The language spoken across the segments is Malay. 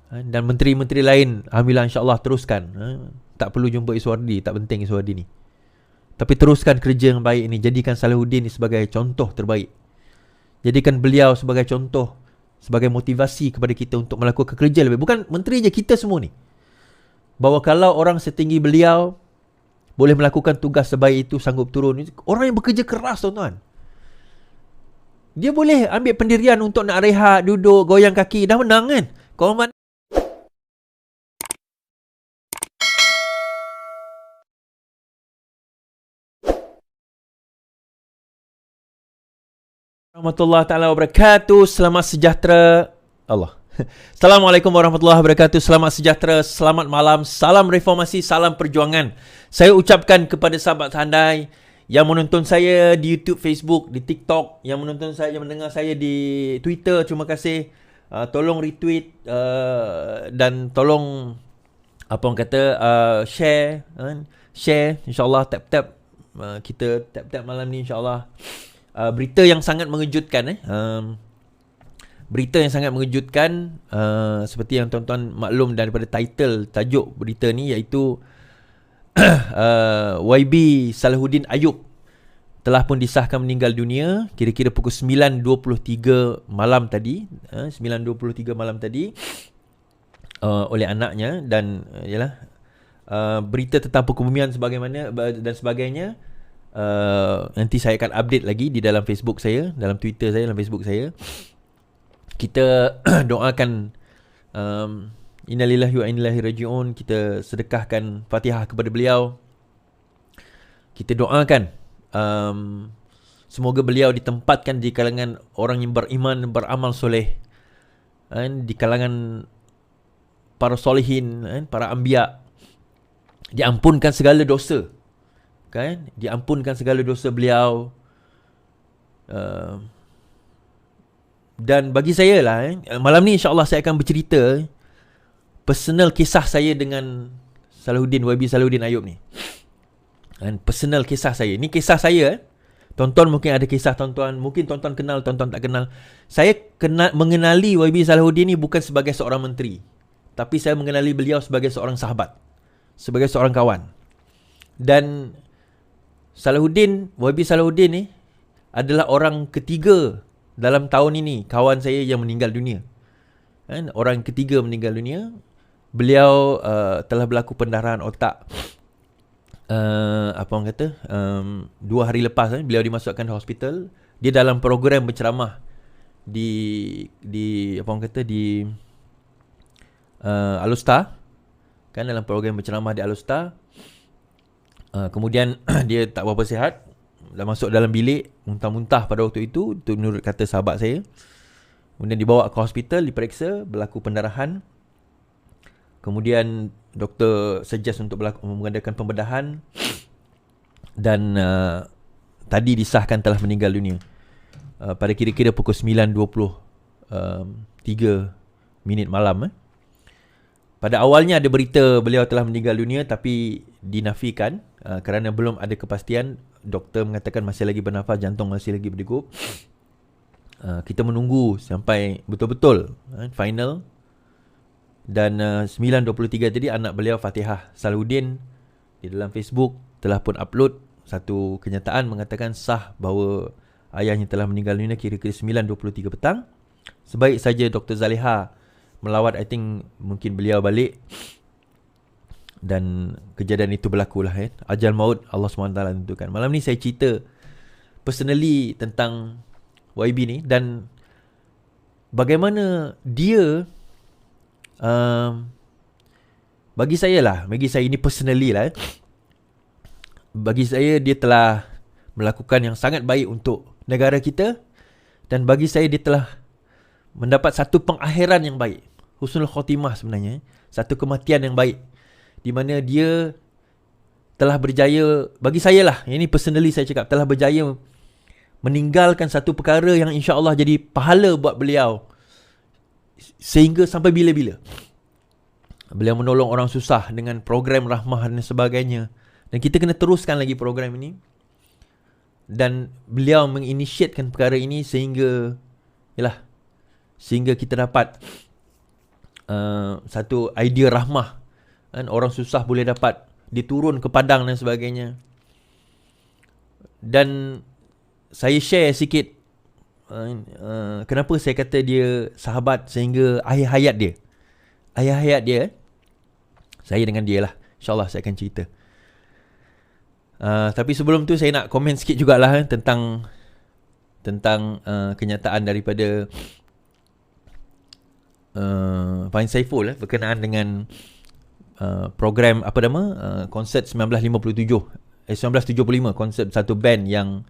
Dan menteri-menteri lain, alhamdulillah insya-Allah teruskan. Tak perlu jumpa Iswardi, tak penting Iswardi ni. Tapi teruskan kerja yang baik ini, jadikan Salahuddin ni sebagai contoh terbaik. Jadikan beliau sebagai contoh, sebagai motivasi kepada kita untuk melakukan kerja lebih. Bukan menteri je, kita semua ni. Bahawa kalau orang setinggi beliau boleh melakukan tugas sebaik itu, sanggup turun. Orang yang bekerja keras, tuan-tuan. Dia boleh ambil pendirian untuk nak rehat, duduk, goyang kaki. Dah menang kan? Kalau warahmatullahi taala wabarakatuh. Selamat sejahtera. Allah. Assalamualaikum warahmatullahi wabarakatuh. Selamat sejahtera, selamat malam, salam reformasi, salam perjuangan. Saya ucapkan kepada sahabat handai yang menonton saya di YouTube, Facebook, di TikTok, yang menonton saya, yang mendengar saya di Twitter, terima kasih. Tolong retweet dan tolong apa orang kata share, share, insyaallah tap-tap, kita tap-tap malam ni insyaallah. Berita yang sangat mengejutkan berita yang sangat mengejutkan, seperti yang tuan-tuan maklum daripada title tajuk berita ni, iaitu YB Salahuddin Ayub telah pun disahkan meninggal dunia kira-kira pukul 9.23 malam tadi, 9.23 malam tadi, oleh anaknya. Dan berita tentang perkebumian sebagaimana dan sebagainya, nanti saya akan update lagi di dalam Facebook saya, dalam Twitter saya, dalam Facebook saya. Kita doakan, innalillahi wa inna ilaihi raji'un, kita sedekahkan Fatihah kepada beliau. Kita doakan semoga beliau ditempatkan di kalangan orang yang beriman, beramal soleh, di kalangan para solehin, para anbiya. Diampunkan segala dosa, diampunkan segala dosa beliau. Dan bagi saya lah, malam ni insyaAllah saya akan bercerita personal kisah saya dengan Salahuddin, YB Salahuddin Ayub ni. Personal kisah saya. Ni kisah saya. Tonton mungkin ada kisah tonton, mungkin tonton kenal, tonton tak kenal. Saya mengenali YB Salahuddin ni bukan sebagai seorang menteri, tapi saya mengenali beliau sebagai seorang sahabat, sebagai seorang kawan. Dan Salahuddin, YB Salahuddin ni adalah orang ketiga dalam tahun ini, kawan saya yang meninggal dunia. Orang ketiga meninggal dunia. Beliau telah berlaku pendarahan otak. Apa orang kata? 2 hari lepas beliau dimasukkan hospital. Dia dalam program berceramah di apa orang kata, di Alustar. Dalam program berceramah di Alustar. Kemudian dia tak berapa sihat, dah masuk dalam bilik, muntah-muntah pada waktu itu menurut kata sahabat saya. Kemudian dibawa ke hospital, diperiksa, berlaku pendarahan. Kemudian doktor suggest untuk mengadakan pembedahan. Dan tadi disahkan telah meninggal dunia pada kira-kira pukul 9.23 minit malam. Pada awalnya ada berita beliau telah meninggal dunia, tapi dinafikan kerana belum ada kepastian. Doktor mengatakan masih lagi bernafas, jantung masih lagi berdegup. Kita menunggu sampai betul-betul final. Dan 9.23 tadi anak beliau Fatihah Salahuddin di dalam Facebook telah pun upload satu kenyataan mengatakan sah bahawa ayahnya telah meninggal dunia kira-kira 9.23 petang. Sebaik saja Dr. Zaliha melawat, I think mungkin beliau balik, dan kejadian itu berlakulah. Ajal maut Allah SWT tentukan. Malam ni saya cerita personally tentang YB ni, dan bagaimana dia bagi saya ini personally lah, bagi saya dia telah melakukan yang sangat baik untuk negara kita. Dan bagi saya dia telah mendapat satu pengakhiran yang baik, husnul khotimah sebenarnya, satu kematian yang baik, di mana dia telah berjaya, bagi saya lah, ini personally saya cakap, telah berjaya meninggalkan satu perkara yang insya-Allah jadi pahala buat beliau sehingga sampai bila-bila. Beliau menolong orang susah dengan program rahmah dan sebagainya, dan kita kena teruskan lagi program ini. Dan beliau menginitiatkan perkara ini sehingga kita dapat satu idea rahmah, kan? Orang susah boleh dapat, dia turun ke padang dan sebagainya. Dan saya share sikit kenapa saya kata dia sahabat sehingga akhir hayat dia. Akhir hayat dia, saya dengan dia lah, InsyaAllah saya akan cerita. Tapi sebelum tu saya nak komen sikit jugalah tentang kenyataan daripada Fahim Saiful berkenaan dengan program apa nama, konsert 1975, konsert satu band yang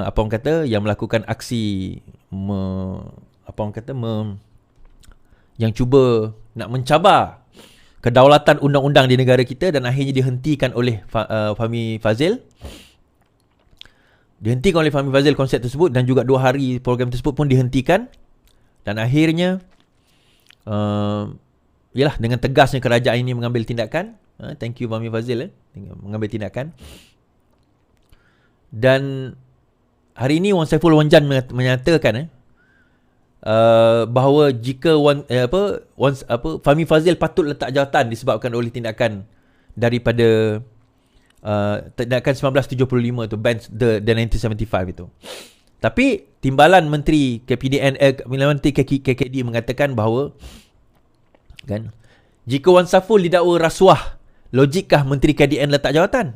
apa orang kata, yang melakukan aksi yang cuba nak mencabar kedaulatan undang-undang di negara kita, dan akhirnya dihentikan oleh Fahmi Fazil. Dihentikan oleh Fahmi Fazil konsert tersebut, dan juga 2 hari program tersebut pun dihentikan. Dan akhirnya yalah, dengan tegasnya kerajaan ini mengambil tindakan. Thank you Fahmi Fazil mengambil tindakan. Dan hari ini Wan Saiful Wan Jan menyatakan bahawa jika Fahmi Fazil patut letak jawatan disebabkan oleh tindakan daripada tindakan 1975 tu, band the 1975 itu. Tapi timbalan Menteri Menteri KKD mengatakan bahawa, kan, jika Wan Saiful didakwa rasuah, logikkah Menteri KDN letak jawatan?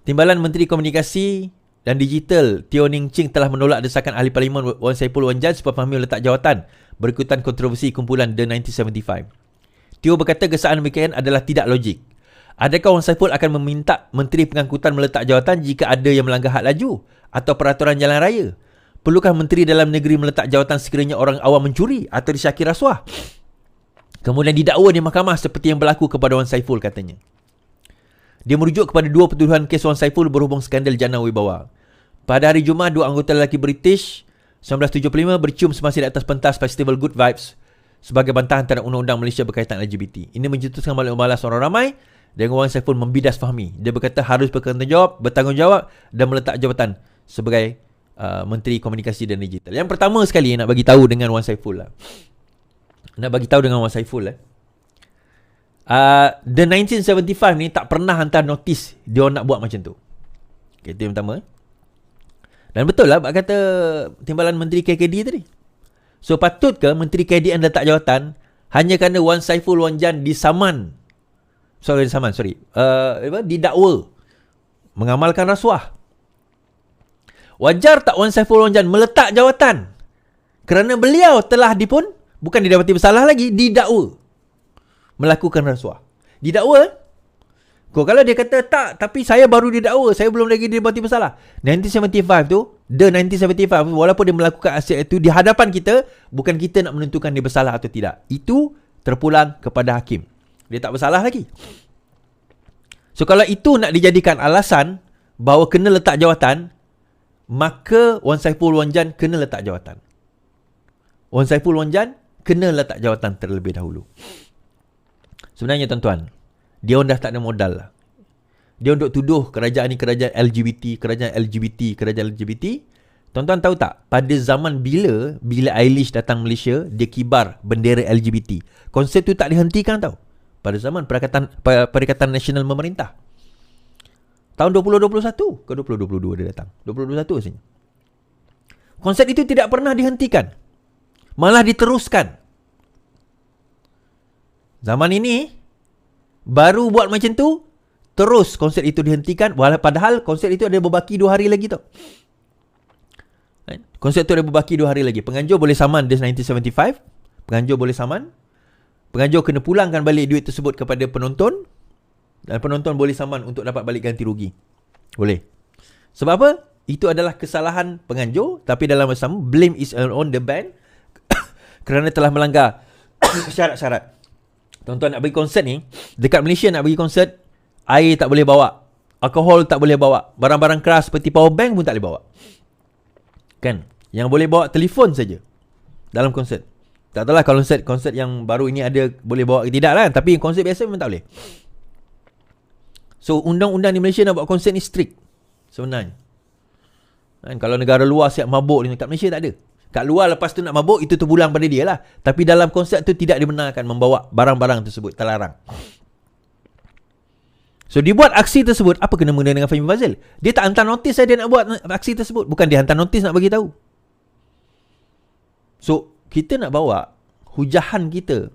Timbalan Menteri Komunikasi dan Digital Teo Ning Ching telah menolak desakan Ahli Parlimen Wan Saiful Wan Jan supaya Fahmi letak jawatan berikutan kontroversi kumpulan The 1975. Teo berkata kesalahan demikian adalah tidak logik. Adakah Wan Saiful akan meminta Menteri Pengangkutan meletak jawatan jika ada yang melanggar had laju atau peraturan jalan raya? Perlukah Menteri Dalam Negeri meletak jawatan sekiranya orang awam mencuri atau disyaki rasuah, kemudian didakwa di mahkamah seperti yang berlaku kepada Wan Saiful, katanya. Dia merujuk kepada 2 pertuduhan kes Wan Saiful berhubung skandal Jana Wibawa. Pada hari Jumaat, 2 anggota lelaki British 1975 bercium semasa di atas pentas festival Good Vibes sebagai bantahan terhadap undang-undang Malaysia berkaitan LGBT. Ini mencetuskan balik balas orang ramai dan Wan Saiful membidas Fahmi. Dia berkata harus bertanggungjawab dan meletak jabatan sebagai Menteri Komunikasi dan Digital. Yang pertama sekali nak bagi tahu dengan Wan Saiful lah. The 1975 ni tak pernah hantar notis dia nak buat macam tu. Okay, itu yang pertama. Dan betul lah kata timbalan Menteri KKD tadi. So patutkah Menteri KDN letak jawatan hanya kerana Wan Saiful Wan Jan didakwa mengamalkan rasuah? Wajar tak Wan Saiful Wan Jan meletak jawatan kerana beliau telah bukan didapati bersalah lagi, didakwa melakukan rasuah. Didakwa. Kalau dia kata tak, tapi saya baru didakwa, saya belum lagi didapati bersalah. 1975 tu, The 1975, walaupun dia melakukan aksi itu di hadapan kita, bukan kita nak menentukan dia bersalah atau tidak. Itu terpulang kepada hakim. Dia tak bersalah lagi. So kalau itu nak dijadikan alasan bahawa kena letak jawatan, maka Wan Saiful Wan Jan kena letak jawatan. Wan Saiful Wan Jan kena letak jawatan terlebih dahulu. Sebenarnya tuan-tuan, dia dah tak ada modal lah. Dia untuk tuduh kerajaan ni kerajaan LGBT. Tuan-tuan tahu tak, pada zaman bila Eilish datang Malaysia, dia kibar bendera LGBT. Konsep tu tak dihentikan tau. Pada zaman Perikatan Nasional Memerintah. Tahun 2021 ke 2022 dia datang. 2021 rasanya. Konsep itu tidak pernah dihentikan. Malah diteruskan. Zaman ini baru buat macam tu, terus konsert itu dihentikan, padahal konsert itu ada berbaki 2 hari lagi tau. Konsert itu ada berbaki 2 hari lagi. Penganjur boleh saman di 1975. Penganjur boleh saman. Penganjur kena pulangkan balik duit tersebut kepada penonton, dan penonton boleh saman untuk dapat balik ganti rugi. Boleh. Sebab apa? Itu adalah kesalahan penganjur, tapi dalam masa sama blame is on the band kerana telah melanggar syarat-syarat. Tuan-tuan nak pergi konsert ni, dekat Malaysia nak pergi konsert, air tak boleh bawa, alkohol tak boleh bawa, barang-barang keras seperti power bank pun tak boleh bawa. Kan? Yang boleh bawa telefon saja dalam konsert. Tak tahulah kalau konsert yang baru ini ada boleh bawa ke tidak lah, tapi konsert biasa memang tak boleh. So undang-undang di Malaysia nak buat konsert ni strict sebenarnya. Kan? Kalau negara luar siap mabuk ni, kat Malaysia tak ada. Kat luar lepas tu nak mabuk, itu terpulang pada dia lah. Tapi dalam konsep tu tidak dibenarkan membawa barang-barang tersebut, terlarang. So dia buat aksi tersebut, apa kena mengena dengan Fahmi Fazil? Dia tak hantar notis saya dia nak buat aksi tersebut. Bukan dia hantar notis nak bagi tahu. So kita nak bawa hujahan kita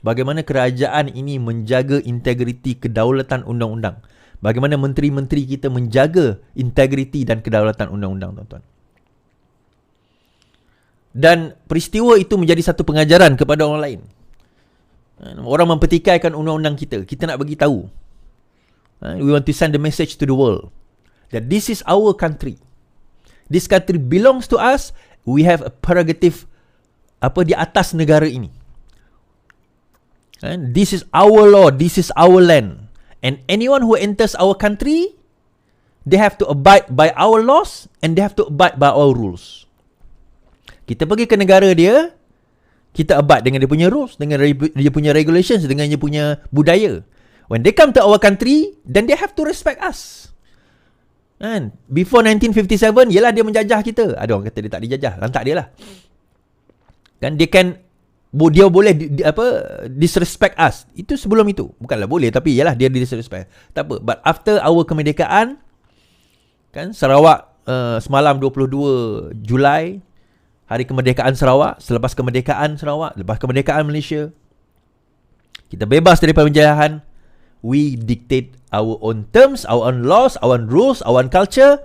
bagaimana kerajaan ini menjaga integriti kedaulatan undang-undang. Bagaimana menteri-menteri kita menjaga integriti dan kedaulatan undang-undang, tuan-tuan. Dan peristiwa itu menjadi satu pengajaran kepada orang lain. Orang mempertikaikan undang-undang kita. Kita nak bagi tahu. We want to send the message to the world that this is our country. This country belongs to us. We have a prerogative di atas negara ini. And this is our law. This is our land. And anyone who enters our country, they have to abide by our laws and they have to abide by our rules. Kita pergi ke negara dia, kita abide dengan dia punya rules, dengan dia punya regulations, dengan dia punya budaya. When they come to our country, then they have to respect us. And before 1957, yelah dia menjajah kita. Ada orang kata dia tak dijajah, lantak dia lah. Kan dia boleh disrespect us. Itu sebelum itu. Bukanlah boleh, tapi yelah dia disrespect. Tak apa. But after our kemerdekaan, kan Sarawak semalam 22 Julai, hari kemerdekaan Sarawak, selepas kemerdekaan Sarawak, lepas kemerdekaan Malaysia, kita bebas daripada penjajahan. We dictate our own terms, our own laws, our own rules, our own culture.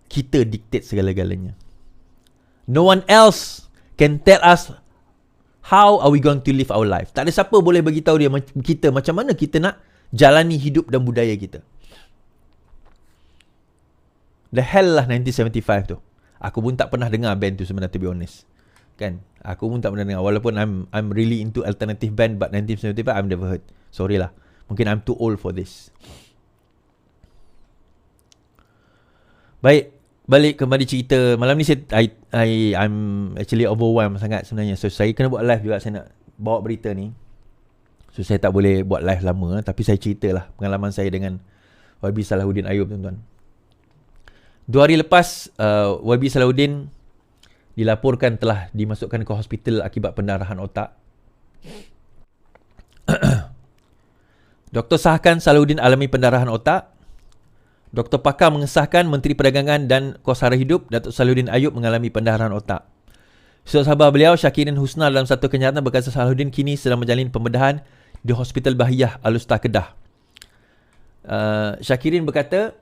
Kita dictate segala-galanya. No one else can tell us how are we going to live our life. Tak ada siapa boleh bagi tahu kita macam mana kita nak jalani hidup dan budaya kita. The hell lah 1975 tu. Aku pun tak pernah dengar band tu sebenarnya, to be honest. Kan? Aku pun tak pernah dengar. Walaupun I'm really into alternative band, but 1975 I've never heard. Sorry lah. Mungkin I'm too old for this. Baik, balik kembali cerita. Malam ni I'm actually overwhelmed sangat sebenarnya. So saya kena buat live juga. Saya nak bawa berita ni. So saya tak boleh buat live lama. Tapi saya ceritalah pengalaman saya dengan YB Salahuddin Ayub, tuan-tuan. 2 hari lepas, YB Salahuddin dilaporkan telah dimasukkan ke hospital akibat pendarahan otak. Doktor sahkan Salahuddin alami pendarahan otak. Doktor pakar mengesahkan Menteri Perdagangan dan Kos Sara Hidup Datuk Salahuddin Ayub mengalami pendarahan otak. Sahabat beliau Syakirin Husna dalam satu kenyataan berkata Salahuddin kini sedang menjalani pembedahan di Hospital Bahiyah Alustar Kedah. Syakirin berkata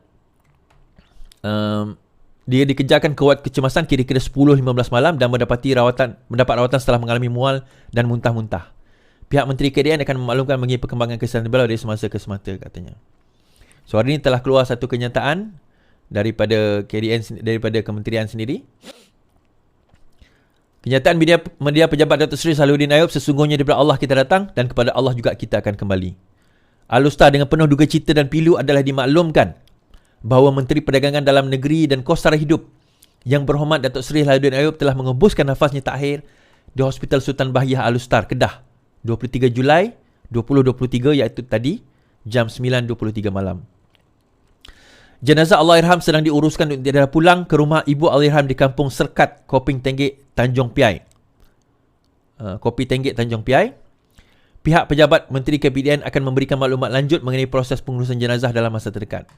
dia dikejarkan kewat kecemasan kira-kira 10-15 malam dan mendapat rawatan setelah mengalami mual dan muntah-muntah. Pihak Menteri KDN akan memaklumkan mengenai perkembangan kesihatan beliau dari semasa ke semasa, katanya. So hari ini telah keluar satu kenyataan daripada KDN, daripada kementerian sendiri. Kenyataan media pejabat Datuk Seri Salahuddin Ayub, sesungguhnya daripada Allah kita datang dan kepada Allah juga kita akan kembali. Alustar dengan penuh duka cita dan pilu adalah dimaklumkan bahawa Menteri Perdagangan Dalam Negeri dan Kos Sara Hidup Yang Berhormat Datuk Seri Salahuddin Ayub telah mengebuskan nafasnya terakhir di Hospital Sultan Bahiyah Alustar, Kedah, 23 Julai 2023, iaitu tadi jam 9.23 malam. Jenazah Allahyarham sedang diuruskan untuk dibawa pulang ke rumah ibu Allahyarham di Kampung Serkat, Koping Tenggek, Tanjung Piai. Kopi Tenggek, Tanjung Piai. Pihak pejabat Menteri KPDN akan memberikan maklumat lanjut mengenai proses pengurusan jenazah dalam masa terdekat.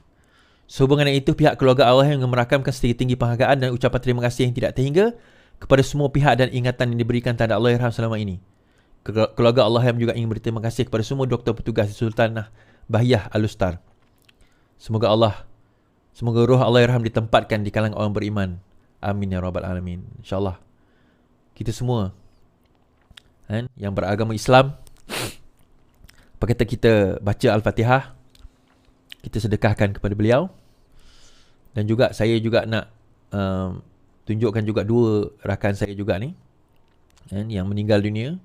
Sehubungan dengan itu, pihak keluarga Allahyarham merakamkan setinggi-tinggi penghargaan dan ucapan terima kasih yang tidak terhingga kepada semua pihak dan ingatan yang diberikan terhadap Allahyarham selama ini. Keluarga Allahyarham juga ingin berterima kasih kepada semua doktor petugas Sultanah Bahiyah Alustar. Semoga roh Allahyarham ditempatkan di kalangan orang beriman. Amin ya rabbal alamin. InsyaAllah kita semua yang beragama Islam, apa kata kita baca Al-Fatihah, kita sedekahkan kepada beliau. Dan juga saya juga nak tunjukkan juga 2 rakan saya juga ni yang meninggal dunia.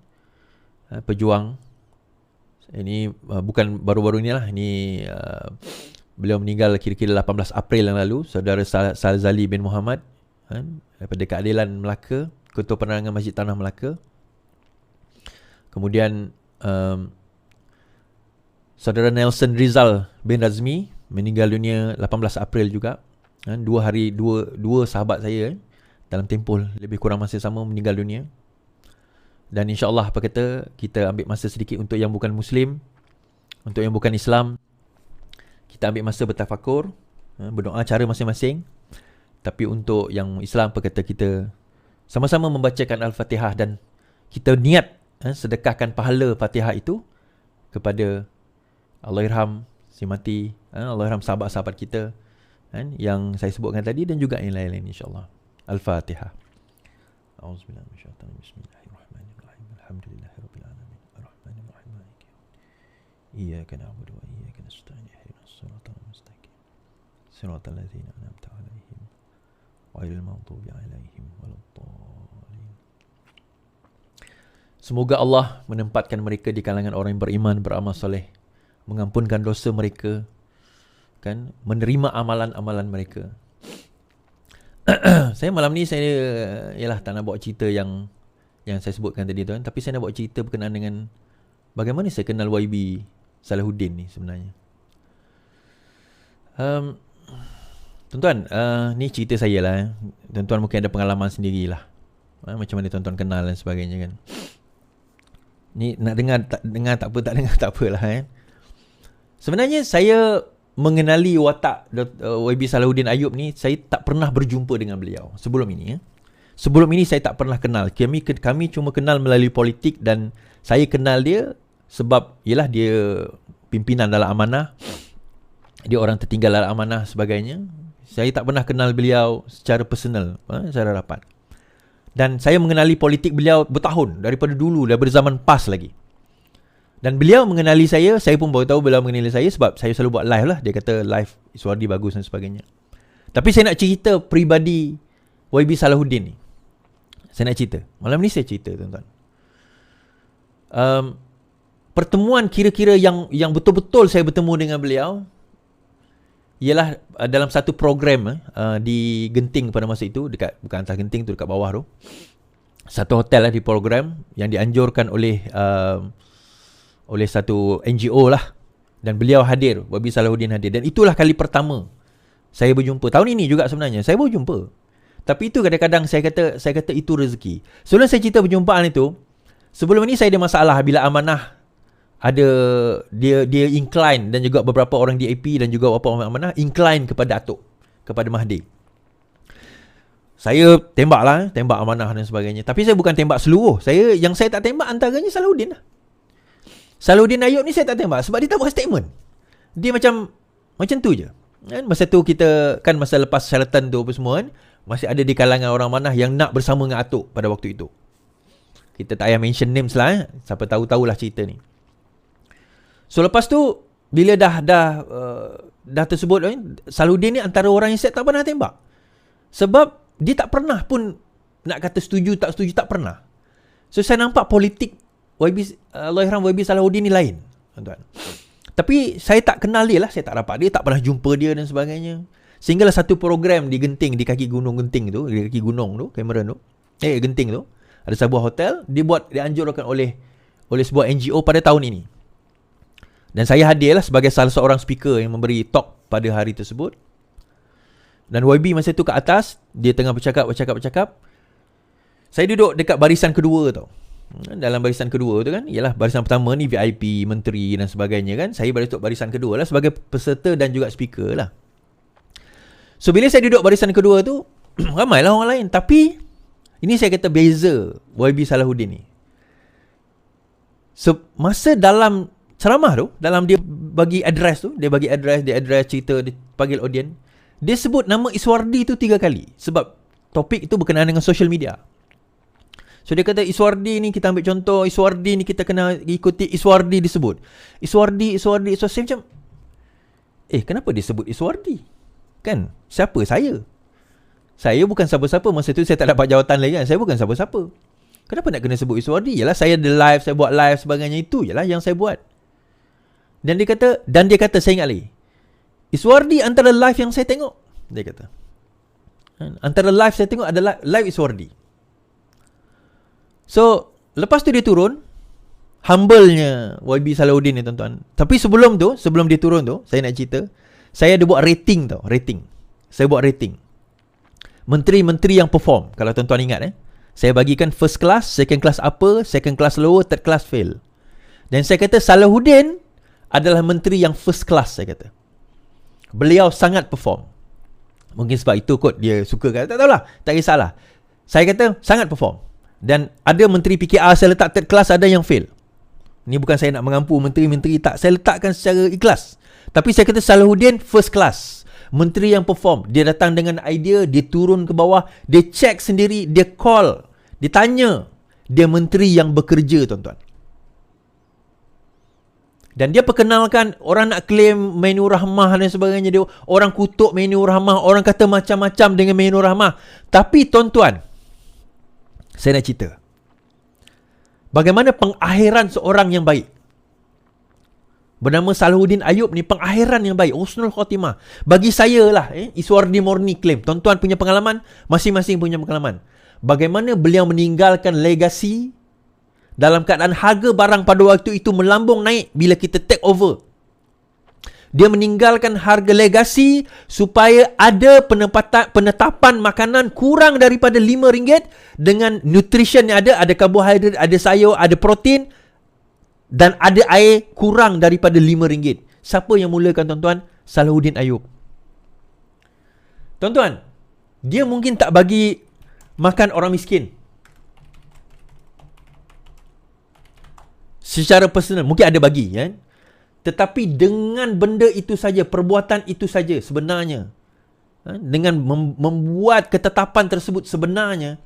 Pejuang ini bukan baru-baru ni lah. Ini beliau meninggal kira-kira 18 April yang lalu. Saudara Salzali bin Muhammad daripada Keadilan Melaka, Ketua Penerangan Masjid Tanah Melaka. Kemudian Saudara Nelson Rizal bin Razmi meninggal dunia 18 April juga. Dua sahabat saya dalam tempoh lebih kurang masa sama meninggal dunia. Dan insyaAllah apa kata, kita ambil masa sedikit untuk yang bukan Muslim, untuk yang bukan Islam, kita ambil masa bertafakur, berdoa cara masing-masing. Tapi untuk yang Islam apa kata, kita sama-sama membacakan Al-Fatihah dan kita niat sedekahkan pahala Fatihah itu kepada Allahyarham si mati, Allahyarham sahabat-sahabat kita yang saya sebutkan tadi dan juga yang lain-lain insyaAllah. Al-Fatihah. A'udzubillahi minasyaitanir rajim. Bismillahirrahmanirrahim. Alhamdulillahirabbil alamin. Arrahmanirrahim. Maliki yaumiddin. Iyyaka na'budu wa iyyaka nasta'in. Ihdinas siratal mustaqim. Siratal ladzina an'amta 'alaihim ghairil maghdubi 'alaihim waladdallin. Semoga Allah menempatkan mereka di kalangan orang yang beriman, beramal soleh, mengampunkan dosa mereka, kan, menerima amalan-amalan mereka. Saya malam ni ialah tak nak bawa cerita yang saya sebutkan tadi tu kan, tapi saya nak bawa cerita berkenaan dengan bagaimana saya kenal YB Salahuddin ni sebenarnya. Tuan-tuan, ni cerita saya lah. Tuan-tuan mungkin ada pengalaman sendirilah. Macam mana tuan-tuan kenal dan sebagainya kan. Ni nak dengar tak apalah kan. Sebenarnya saya mengenali watak YB Salahuddin Ayub ni, saya tak pernah berjumpa dengan beliau sebelum ini. Sebelum ini saya tak pernah kenal. Kami cuma kenal melalui politik dan saya kenal dia sebab ialah dia pimpinan dalam amanah. Dia orang tertinggal dalam amanah sebagainya. Saya tak pernah kenal beliau secara personal, secara rapat. Dan saya mengenali politik beliau bertahun, daripada dulu, daripada zaman PAS lagi. Dan beliau mengenali saya pun baru tahu beliau mengenali saya sebab saya selalu buat live lah. Dia kata live Iswardi bagus dan sebagainya. Tapi saya nak cerita peribadi YB Salahuddin ni. Saya nak cerita. Malam ni saya cerita, tuan-tuan. Pertemuan kira-kira yang betul-betul saya bertemu dengan beliau ialah dalam satu program di Genting pada masa itu, bukan atas Genting tu, dekat bawah tu. Satu hotel lah di program yang dianjurkan oleh satu NGO lah. Dan beliau hadir, YB Salahuddin hadir. Dan itulah kali pertama saya berjumpa. Tahun ini juga sebenarnya saya baru jumpa. Tapi itu kadang-kadang saya kata itu rezeki. Sebelum saya cerita perjumpaan itu, sebelum ini saya ada masalah bila amanah ada dia incline, dan juga beberapa orang DAP dan juga beberapa orang amanah incline kepada Atok, kepada Mahdi. Saya tembak amanah dan sebagainya. Tapi saya bukan tembak seluruh. Yang saya tak tembak antaranya Salahuddin lah. Salahuddin Ayub ni saya tak tembak sebab dia tak buat statement. Dia macam tu je. Kan masa tu kita, kan masa lepas Sheraton tu apa semua kan, masih ada di kalangan orang amanah yang nak bersama dengan Atok pada waktu itu. Kita tak payah mention names lah. Siapa tahu-tahulah cerita ni. So lepas tu bila dah tersebut, Salahuddin ni antara orang yang saya tak pernah tembak. Sebab dia tak pernah pun nak kata setuju tak setuju, tak pernah. So saya nampak politik Allahyarham YB Salahuddin ni lain, tuan-tuan. Tapi saya tak kenal dia lah, saya tak rapat dia, tak pernah jumpa dia dan sebagainya. Sehinggalah satu program di Genting, di kaki gunung Genting tu, di kaki gunung tu, Cameron tu, Genting tu, ada sebuah hotel, dianjurkan oleh sebuah NGO pada tahun ini. Dan saya hadirlah sebagai salah seorang speaker yang memberi talk pada hari tersebut. Dan YB masa tu kat atas, dia tengah bercakap. Saya duduk dekat barisan kedua tau. Dalam barisan kedua tu kan, ialah barisan pertama ni VIP, menteri dan sebagainya kan. Saya duduk barisan kedua lah sebagai peserta dan juga speaker lah. So bila saya duduk barisan kedua tu, ramailah orang lain. Tapi ini saya kata beza YB Salahuddin ni. So masa dalam ceramah tu, dalam dia bagi address, dia cerita, dia panggil audience, dia sebut nama Iswardi tu 3 kali. Sebab topik itu berkenaan dengan social media. So dia kata Iswardi ni kita ambil contoh, Iswardi ni kita kena ikuti, Iswardi disebut. Iswardi. So saya macam, kenapa dia sebut Iswardi? Kan, siapa saya? Saya bukan siapa-siapa. Masa tu saya tak dapat jawatan lagi kan. Saya bukan siapa-siapa. Kenapa nak kena sebut Iswardi? Yalah saya ada live, saya buat live sebagainya, itu yalah yang saya buat. Dan dia kata, saya ingat lagi, Iswardi antara live yang saya tengok, dia kata, antara live saya tengok adalah live Iswardi. So lepas tu dia turun, humble-nya YB Salahuddin ni, tuan-tuan. Tapi sebelum dia turun tu, saya nak cerita, saya ada buat rating tau, Saya buat rating. Menteri-menteri yang perform. Kalau tuan-tuan ingat saya bagikan first class, second class upper, second class lower, third class fail. Dan saya kata Salahuddin adalah menteri yang first class, saya kata. Beliau sangat perform. Mungkin sebab itu kot dia suka kan. Tak tahulah, tak kisahlah. Saya kata sangat perform. Dan ada menteri PKR saya letak third class, ada yang fail. Ni bukan saya nak mengampu menteri-menteri, tak. Saya letakkan secara ikhlas. Tapi saya kata Salahuddin first class. Menteri yang perform. Dia datang dengan idea, dia turun ke bawah, dia check sendiri, dia call, dia tanya. Dia menteri yang bekerja, tuan-tuan. Dan dia perkenalkan, orang nak claim menu rahmah dan sebagainya, dia orang kutuk menu rahmah, orang kata macam-macam dengan menu rahmah. Tapi tuan-tuan, saya nak cerita bagaimana pengakhiran seorang yang baik. Bernama Salahuddin Ayub ni, pengakhiran yang baik, husnul khotimah. Bagi saya lah, Iswardi Morni claim. Tuan-tuan punya pengalaman, masing-masing punya pengalaman. Bagaimana beliau meninggalkan legasi dalam keadaan harga barang pada waktu itu melambung naik bila kita take over. Dia meninggalkan harga legasi supaya ada penetapan makanan kurang daripada RM5 dengan nutrition yang ada karbohidrat, ada sayur, ada protein dan ada air kurang daripada RM5. Siapa yang mulakan, tuan-tuan? Salahuddin Ayub. Tuan-tuan, dia mungkin tak bagi makan orang miskin secara personal, mungkin ada bagi kan. Tetapi dengan benda itu saja, perbuatan itu saja sebenarnya, dengan membuat ketetapan tersebut, sebenarnya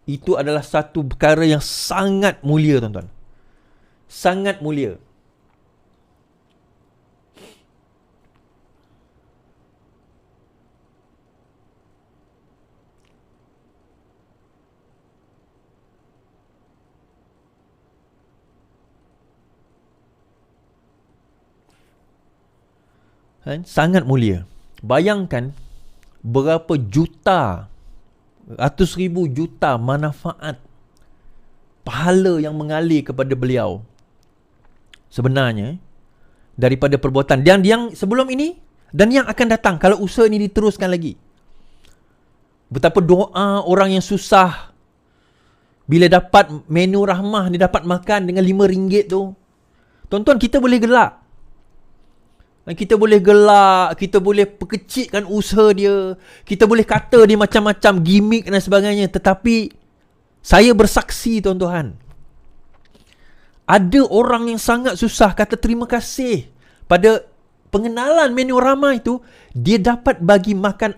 itu adalah satu perkara yang sangat mulia, tuan-tuan. Sangat mulia. Sangat mulia. Bayangkan berapa juta, ratus ribu juta manfaat, pahala yang mengalir kepada beliau sebenarnya daripada perbuatan dan yang sebelum ini dan yang akan datang kalau usaha ini diteruskan lagi. Betapa doa orang yang susah bila dapat menu rahmah, dia dapat makan dengan RM5 tu. Tuan-tuan, kita boleh gelak. Kita boleh gelak, kita boleh perkecilkan usaha dia, kita boleh kata dia macam-macam gimmick dan sebagainya. Tetapi saya bersaksi, tuan-tuan, ada orang yang sangat susah kata terima kasih pada pengenalan menu rahmah itu. Dia dapat bagi makan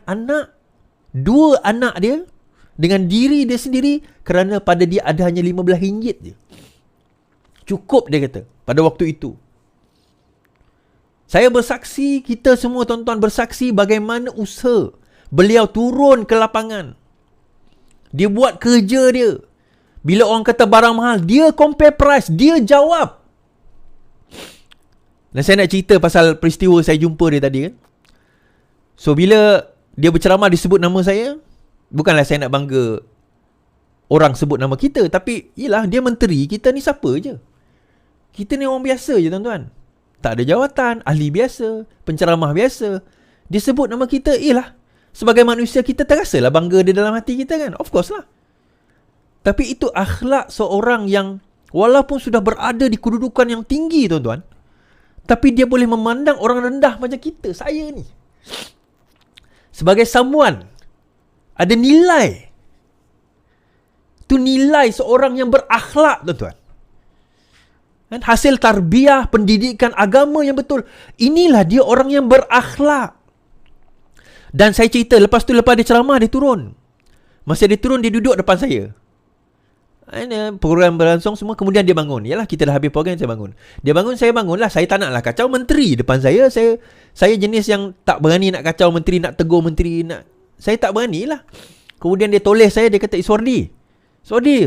dua anak dia dengan diri dia sendiri kerana pada dia ada hanya RM15 je. Cukup, dia kata, pada waktu itu. Saya bersaksi, kita semua, tuan-tuan, bersaksi bagaimana usaha beliau turun ke lapangan. Dia buat kerja dia. Bila orang kata barang mahal, dia compare price, dia jawab. Dan saya nak cerita pasal peristiwa saya jumpa dia tadi kan. So bila dia berceramah disebut nama saya, bukanlah saya nak bangga orang sebut nama kita, tapi yelah, dia menteri, kita ni siapa je. Kita ni orang biasa je, tuan-tuan. Tak ada jawatan, ahli biasa, penceramah biasa. Dia sebut nama kita, sebagai manusia kita terasalah bangga dia dalam hati kita kan. Of course lah. Tapi itu akhlak seorang yang walaupun sudah berada di kedudukan yang tinggi, tuan-tuan, tapi dia boleh memandang orang rendah macam kita, saya ni. Sebagai someone, ada nilai. Itu nilai seorang yang berakhlak, tuan-tuan. Hasil tarbiyah, pendidikan agama yang betul. Inilah dia orang yang berakhlak. Dan saya cerita, lepas dia ceramah, dia turun. Masa dia turun, dia duduk depan saya. Program berlangsung semua, kemudian dia bangun. Yalah, kita dah habis program, saya bangun. Dia bangun, saya bangun lah. Saya tak naklah kacau menteri depan saya. Saya jenis yang tak berani nak kacau menteri, nak tegur menteri. Saya tak berani lah. Kemudian dia toleh saya, dia kata, Iswardi,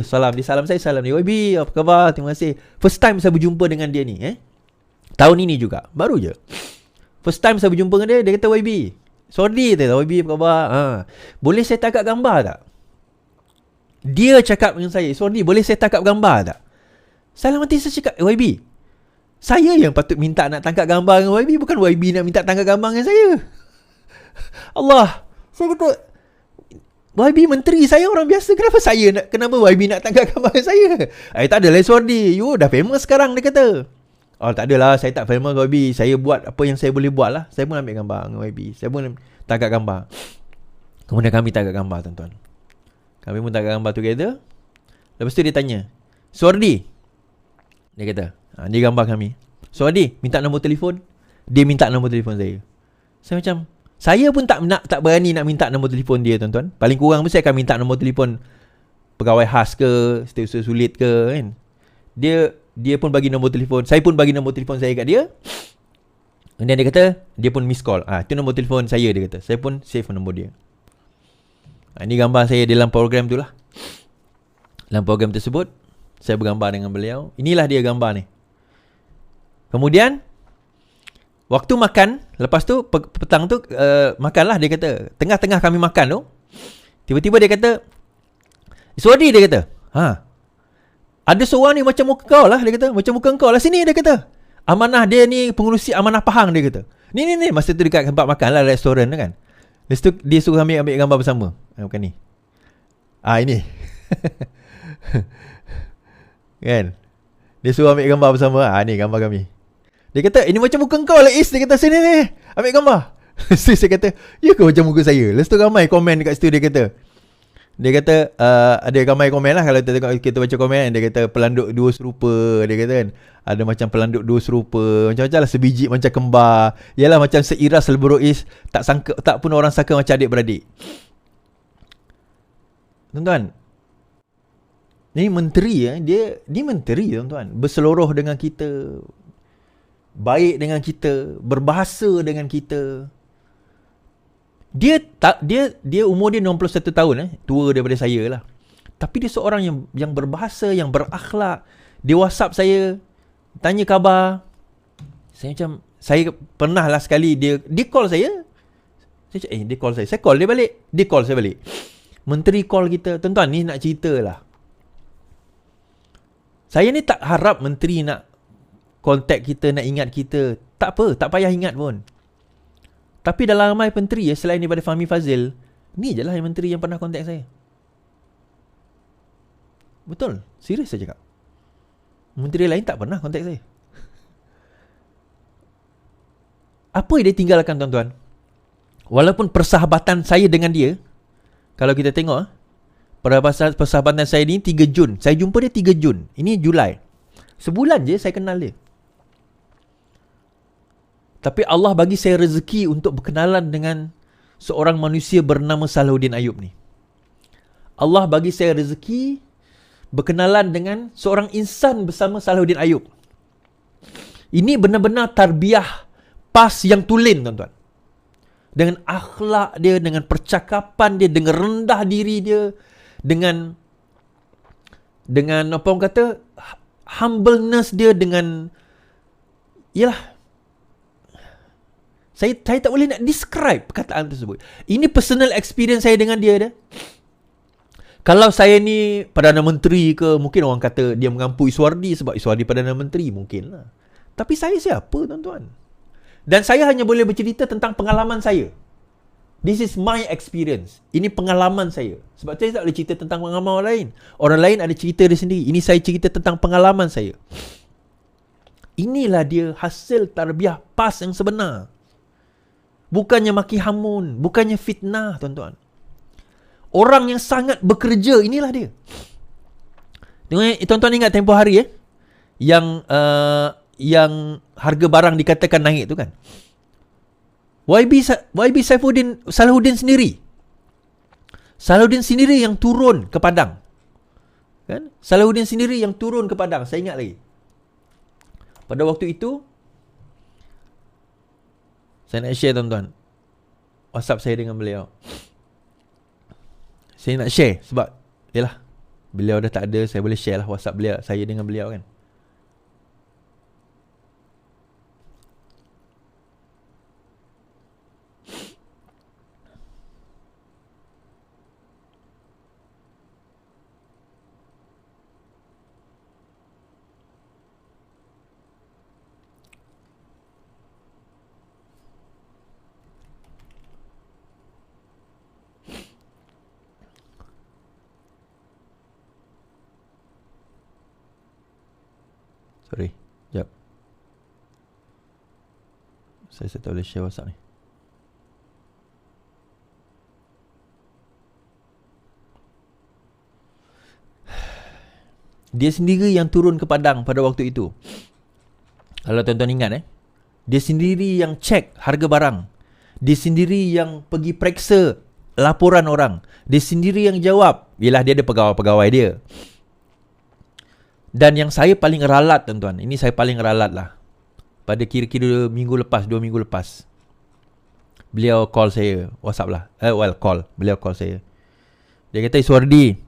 salam. Dia salam saya, salam dia. YB, apa khabar? Terima kasih. First time saya berjumpa dengan dia ni. Tahun ini juga. Baru je. First time saya berjumpa dengan dia, dia kata YB. Sorry, dia kata YB, apa khabar? Boleh saya tangkap gambar tak? Dia cakap dengan saya, sorry, boleh saya tangkap gambar tak? Salam hati saya cakap, YB, saya yang patut minta nak tangkap gambar dengan YB, bukan YB nak minta tangkap gambar dengan saya. Allah. Saya kata, YB menteri, saya orang biasa. Kenapa YB nak tangkap gambar saya? Tak adalah Suardi. You dah famous sekarang, dia kata. Oh, tak adalah, saya tak famous YB. Saya buat apa yang saya boleh buat lah. Saya pun ambil gambar dengan YB. Saya pun tangkap gambar. Kemudian kami tangkap gambar, tuan-tuan. Kami pun tangkap gambar together. Lepas tu dia tanya, Suardi, dia kata, dia gambar kami. Suardi, minta nombor telefon. Dia minta nombor telefon saya. Saya macam, saya pun tak berani nak minta nombor telefon dia, tuan-tuan. Paling kurang pun saya akan minta nombor telefon pegawai khas ke, setiausaha sulit ke, kan. Dia pun bagi nombor telefon. Saya pun bagi nombor telefon saya kat dia. Kemudian dia kata, dia pun miss call. Itu nombor telefon saya, dia kata. Saya pun save nombor dia. Ini gambar saya dalam program tu lah. Dalam program tersebut, saya bergambar dengan beliau. Inilah dia gambar ni. Kemudian waktu makan, lepas tu petang tu makanlah, dia kata. Tengah-tengah kami makan tu, tiba-tiba dia kata, Suardi, dia kata, ada seorang ni macam muka kau lah, dia kata. Macam muka kau lah, sini, dia kata. Amanah dia ni, pengurusi amanah Pahang, dia kata. Ni. Masa tu dekat tempat makan lah, restoran tu kan. Lepas tu dia suruh kami ambil gambar bersama. Bukan ni. Ini. Kan. Dia suruh ambil gambar bersama. Ni gambar kami. Dia kata, ini macam muka kau lah, Is. Dia kata, sini ni, ambil gambar. Saya kata, ya ke macam muka saya? Lepas tu ramai komen dekat situ. Dia kata ada ramai komen lah. Kalau kita baca komen, dia kata pelanduk dua serupa. Dia kata kan, ada macam pelanduk dua serupa, macam-macam lah, sebiji macam kembar. Yalah, macam seiras leburu Is. Tak pun orang sangka macam adik-beradik. Tuan-tuan, ni menteri, dia menteri, tuan-tuan. Berseluruh dengan kita, baik dengan kita, berbahasa dengan kita. Dia umur dia 61 tahun, tua daripada saya lah. Tapi dia seorang yang berbahasa, yang berakhlak. Dia WhatsApp saya, tanya khabar. Saya pernah lah sekali dia call saya. Dia call saya. Saya call dia balik. Dia call saya balik. Menteri call kita. Tuan-tuan, ni nak cerita lah. Saya ni tak harap menteri nak kontak kita, nak ingat kita. Tak apa, tak payah ingat pun. Tapi dalam ramai menteri, selain daripada Fahmi Fazil, ni je lah yang menteri yang pernah kontak saya. Betul, serius saya cakap. Menteri lain tak pernah kontak saya. Apa yang dia tinggalkan, tuan-tuan? Walaupun persahabatan saya dengan dia, kalau kita tengok, persahabatan saya ni 3 Jun. Saya jumpa dia 3 Jun. Ini Julai. Sebulan je saya kenal dia. Tapi Allah bagi saya rezeki untuk berkenalan dengan seorang manusia bernama Salahuddin Ayub ni. Allah bagi saya rezeki berkenalan dengan seorang insan bersama Salahuddin Ayub. Ini benar-benar tarbiyah pas yang tulen, tuan-tuan. Dengan akhlak dia, dengan percakapan dia, dengan rendah diri dia, dengan apa orang kata, humbleness dia, dengan, yalah, Saya tak boleh nak describe perkataan tersebut. Ini personal experience saya dengan dia dah. Kalau saya ni Perdana Menteri ke, mungkin orang kata dia mengampu Iswardi sebab Iswardi Perdana Menteri, mungkin lah. Tapi saya siapa, tuan-tuan? Dan saya hanya boleh bercerita tentang pengalaman saya. This is my experience. Ini pengalaman saya. Sebab saya tak boleh cerita tentang pengalaman orang lain. Orang lain ada cerita dia sendiri. Ini saya cerita tentang pengalaman saya. Inilah dia hasil tarbiyah PAS yang sebenar. Bukannya maki hamun, bukannya fitnah, tuan-tuan. Orang yang sangat bekerja, inilah dia. Tuan-tuan ingat tempoh hari yang harga barang dikatakan naik tu kan? YB Salahuddin sendiri. Salahuddin sendiri yang turun ke Padang. Kan? Salahuddin sendiri yang turun ke Padang, saya ingat lagi. Pada waktu itu saya nak share, tuan-tuan, WhatsApp saya dengan beliau. Saya nak share sebab yalah, beliau dah tak ada, saya boleh share lah WhatsApp saya dengan beliau kan. Sorry, sekejap. Saya tak boleh share WhatsApp ni. Dia sendiri yang turun ke padang pada waktu itu. Kalau tuan-tuan ingat dia sendiri yang cek harga barang. Dia sendiri yang pergi periksa laporan orang. Dia sendiri yang jawab. Yelah, dia ada pegawai-pegawai dia. Dan yang saya paling ralat, tuan-tuan, ini saya paling ralat lah, pada kira-kira minggu lepas, 2 minggu lepas, beliau call saya, WhatsApp lah, beliau call saya. Dia kata, Iswardi,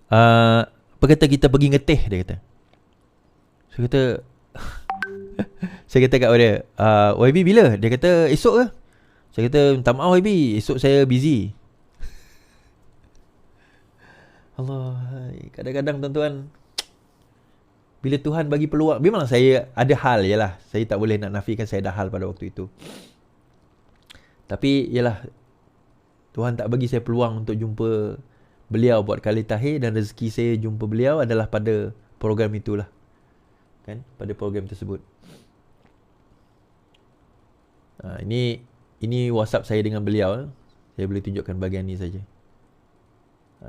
apa kata kita pergi ngeteh, dia kata. Saya kata saya kata kat dia, YB bila? Dia kata esok ke? Saya kata minta maaf YB, esok saya busy. Allah, kadang-kadang tuan-tuan, bila Tuhan bagi peluang, memang saya ada hal, yalah, saya tak boleh nak nafikan saya ada hal pada waktu itu. Tapi yalah, Tuhan tak bagi saya peluang untuk jumpa beliau buat kali terakhir, dan rezeki saya jumpa beliau adalah pada program itulah. Kan? Pada program tersebut. Ini WhatsApp saya dengan beliau. Saya boleh tunjukkan bahagian ni saja.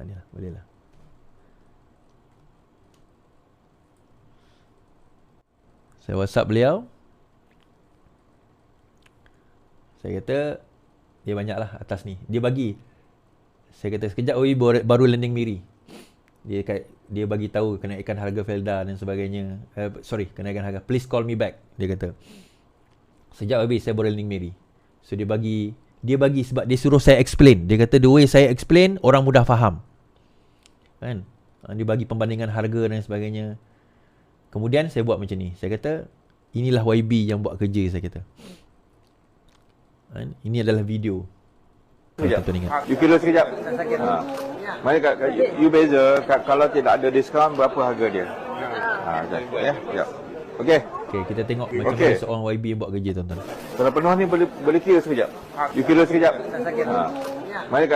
Ni lah, boleh lah. Saya WhatsApp beliau. Saya kata, dia banyak lah atas ni. Dia bagi. Saya kata, sekejap baru landing Miri. Dia bagi tahu kenaikan harga Felda dan sebagainya. Kenaikan harga. Please call me back. Dia kata. Sekejap habis, saya baru landing Miri. So dia bagi sebab dia suruh saya explain. Dia kata, the way saya explain, orang mudah faham. Kan? Dia bagi pembandingan harga dan sebagainya. Kemudian saya buat macam ni. Saya kata, inilah YB yang buat kerja, saya kata. Ini adalah video. Sekejap. You kira sekejap. Mari you beza, kalau tidak ada diskaun, berapa harga dia? Sekejap. Okey. Okey, kita tengok macam mana seorang YB yang buat kerja, tuan-tuan. Kalau penuh ni boleh kira sekejap. You kira sekejap. Mari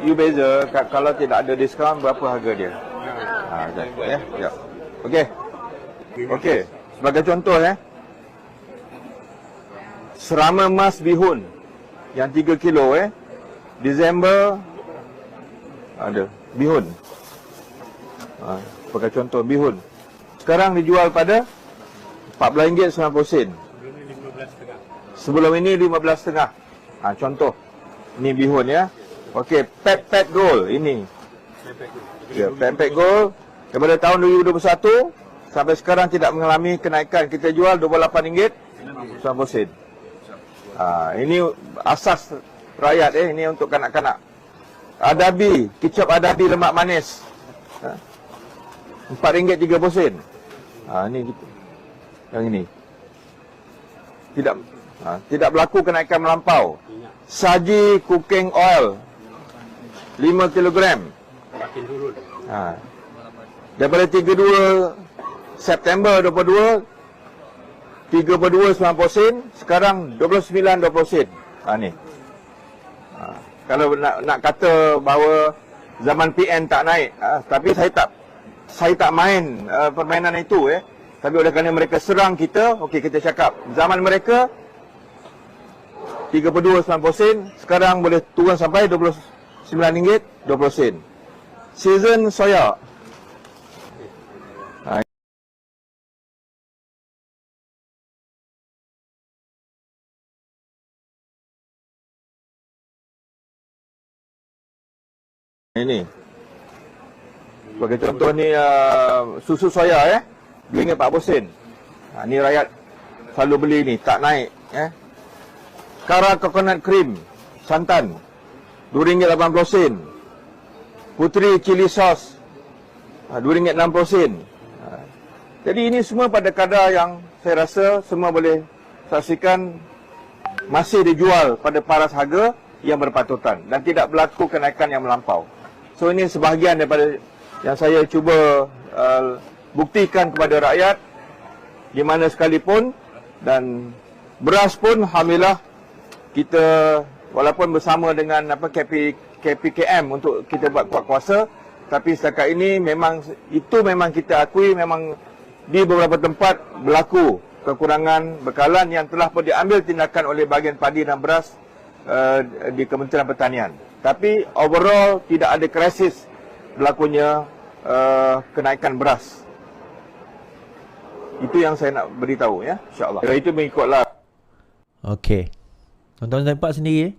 you beza, kalau tidak ada diskaun, berapa harga dia? Sekejap. Okey. Sebagai contoh serama emas bihun yang 3 kilo Disember ada bihun. Sebagai contoh bihun. Sekarang dijual pada RM14.90. Sebelum ini RM15.5. Contoh. Ini bihun ya. Okey, pet gold ini. Pet gold daripada tahun 2021 sampai sekarang tidak mengalami kenaikan. Kita jual RM28.90. Ini asas rakyat ini untuk kanak-kanak. Adabi, kicap adabi lemak manis. RM4.30. Ini gitu. Yang ini. Tidak berlaku kenaikan melampau. Saji cooking oil 5 kg. Makin turun. Daripada 32 September 22 32.90 sen, sekarang 29.20 sen. Ni. Kalau nak kata bahawa zaman PN tak naik, tapi saya tak main permainan itu Tapi oleh kerana mereka serang kita, okey kita cakap zaman mereka 32.90 sen, sekarang boleh turun sampai RM29.20. Season soya. Ini sebagai contoh ni susu soya RM2.40 sen. Ni rakyat selalu beli ni, tak naik Kara coconut cream santan RM2.80 sen. Putri chili sauce RM2.60 sen. Jadi ini semua pada kadar yang saya rasa semua boleh saksikan masih dijual pada paras harga yang berpatutan dan tidak berlaku kenaikan yang melampau. So ini sebahagian daripada yang saya cuba buktikan kepada rakyat di mana sekalipun. Dan beras pun alhamdulillah kita walaupun bersama dengan KPKM untuk kita buat kuat kuasa, tapi setakat ini memang kita akui memang di beberapa tempat berlaku kekurangan bekalan yang telah pun diambil tindakan oleh bahagian padi dan beras di Kementerian Pertanian. Tapi overall tidak ada krisis berlakunya kenaikan beras. Itu yang saya nak beritahu, ya, insya-Allah. Itu mengikutlah. Okey. Tuan-tuan nampak sendiri,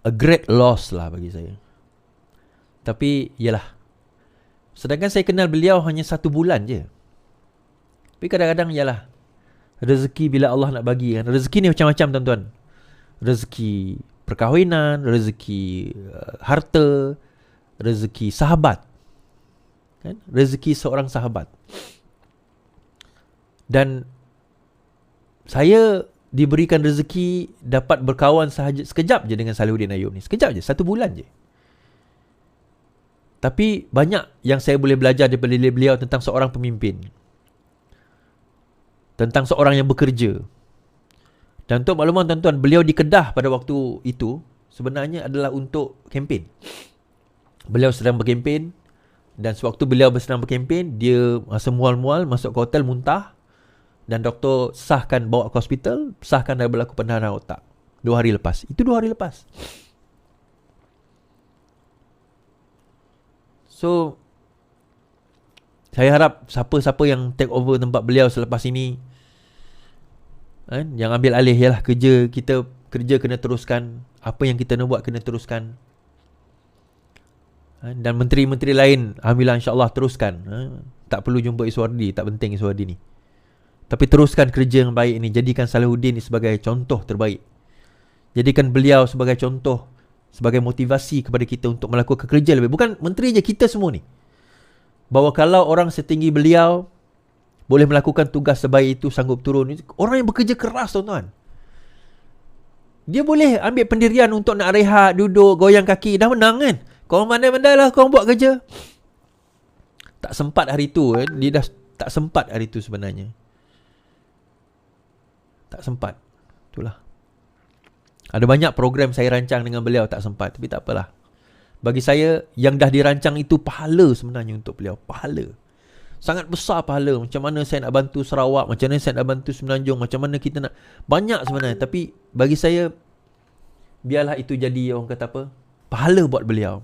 a great loss lah bagi saya. Tapi yalah, sedangkan saya kenal beliau hanya 1 bulan je. Tapi kadang-kadang yalah, rezeki bila Allah nak bagi kan. Rezeki ni macam-macam tuan-tuan. Rezeki perkahwinan, rezeki harta, rezeki sahabat, kan? Rezeki seorang sahabat. Dan saya diberikan rezeki dapat berkawan sahaja sekejap je dengan Salihuddin Ayub ni. Sekejap je, 1 bulan je. Tapi banyak yang saya boleh belajar daripada beliau tentang seorang pemimpin, tentang seorang yang bekerja. Dan untuk makluman tuan-tuan, beliau di Kedah pada waktu itu sebenarnya adalah untuk kempen. Beliau sedang berkempen, dan sewaktu beliau sedang berkempen, dia masa mual-mual masuk ke hotel muntah, dan doktor sahkan bawa ke hospital, sahkan dah berlaku pendarahan otak 2 hari lepas. Itu 2 hari lepas. So saya harap siapa-siapa yang take over tempat beliau selepas ini, yang ambil alih, ialah kerja kita, kerja kena teruskan. Apa yang kita nak buat kena teruskan. Dan menteri-menteri lain, alhamdulillah insya-Allah teruskan. Tak perlu jumpa Iswardi, tak penting Iswardi ni. Tapi teruskan kerja yang baik ini. Jadikan Salihuddin ni sebagai contoh terbaik. Jadikan beliau sebagai contoh, sebagai motivasi kepada kita untuk melakukan kerja lebih. Bukan menteri je, kita semua ni. Bahawa kalau orang setinggi beliau boleh melakukan tugas sebaik itu, sanggup turun. Orang yang bekerja keras tuan-tuan, dia boleh ambil pendirian untuk nak rehat, duduk, goyang kaki. Dah menang kan. Kau pandai-pandai lah kau buat kerja. Tak sempat hari tu kan. Dia dah tak sempat hari tu sebenarnya. Tak sempat. Itulah. Ada banyak program saya rancang dengan beliau, tak sempat. Tapi tak apalah. Bagi saya, yang dah dirancang itu pahala sebenarnya untuk beliau. Pahala. Sangat besar pahala. Macam mana saya nak bantu Sarawak, macam mana saya nak bantu Semenanjung, macam mana kita nak. Banyak sebenarnya. Tapi bagi saya, biarlah itu jadi, orang kata apa, pahala buat beliau.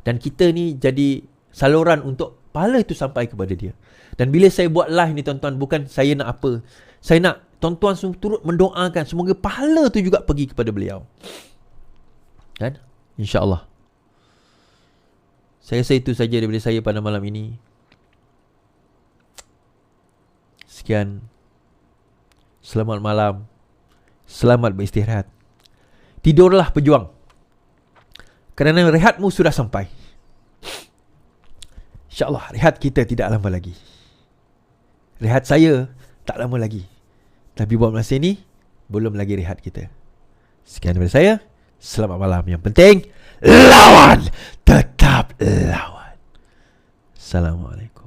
Dan kita ni jadi saluran untuk pahala itu sampai kepada dia. Dan bila saya buat live ni tuan-tuan, bukan saya nak apa. Saya nak tuan-tuan semua turut mendoakan semoga pahala tu juga pergi kepada beliau. Kan? InsyaAllah. Saya rasa itu saja daripada saya pada malam ini. Sekian. Selamat malam. Selamat beristirahat. Tidurlah pejuang. Kerana rehatmu sudah sampai. InsyaAllah rehat kita tidak lama lagi. Rehat saya tak lama lagi. Tapi buat masa ni, belum lagi rehat kita. Sekian daripada saya. Selamat malam. Yang penting, lawan. Tetap lawan. Assalamualaikum.